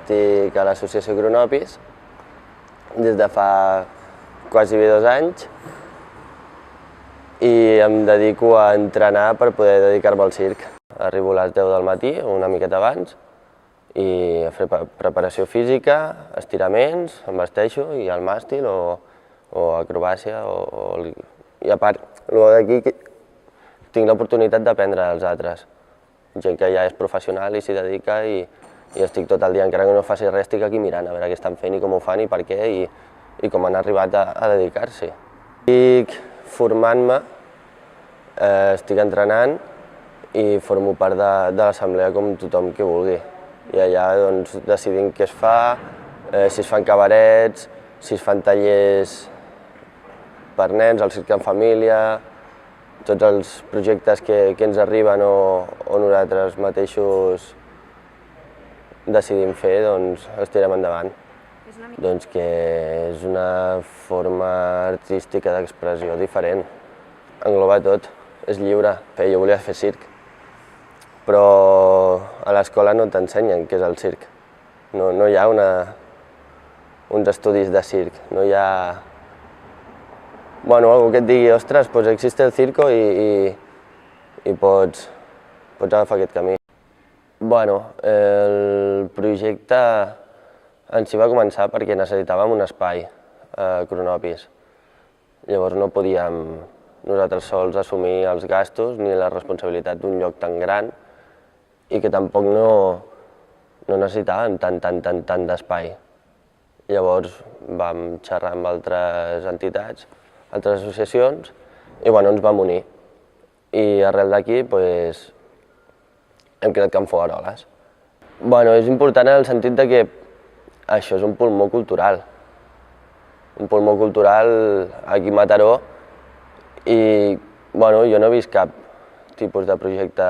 estic a l'associació Cronopis des de fa quasi 2 anys i em dedico a entrenar per poder dedicar-me al circ. Arribo a les 10 del matí, una miqueta abans, i a fer preparació física, estiraments, em vesteixo i al màstil o acrobàcia. I a part, d'aquí tinc l'oportunitat d'aprendre dels altres. Gent que ja és professional i s'hi dedica i estic tot el dia, encara que no faci res, estic aquí mirant a veure què estan fent i com ho fan i per què i com han arribat a dedicar-s'hi. Estic formant-me, estic entrenant i formo part de l'assemblea com tothom que vulgui. I allà doncs, decidim què es fa, si es fan cabarets, si es fan tallers per nens, el circ en família, tots els projectes que ens arriben o nosaltres mateixos decidim fer, doncs els tirem endavant. Doncs que és una forma artística d'expressió diferent, engloba tot, és lliure. Jo volia fer circ, però a l'escola no t'ensenyen què és el circ. No hi ha uns estudis de circ, no hi ha algú que et digui, ostres, pues existe el circo i pots agafar aquest camí. El projecte en si va començar perquè necessitàvem un espai a Cronopis. Llavors no podíem nosaltres sols assumir els gastos ni la responsabilitat d'un lloc tan gran i que tampoc no necessitàvem tant d'espai. Llavors vam xerrar amb altres entitats, altres associacions, i ens vam unir. I arrel d'aquí hem creat Can Fogueroles. És important en el sentit que això és un pulmó cultural. Un pulmó cultural aquí a Mataró i jo no he vist cap tipus de projecte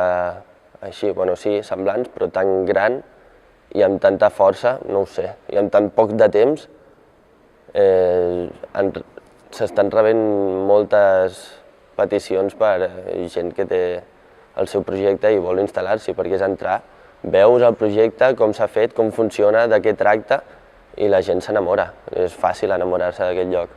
així, sí, semblants, però tan gran i amb tanta força, no ho sé, i amb tan poc de temps s'estan rebent moltes peticions per gent que té el seu projecte i vol instal·lar-s'hi, perquè és entrar, veus el projecte, com s'ha fet, com funciona, de què tracta, i la gent s'enamora. És fàcil enamorar-se d'aquest lloc.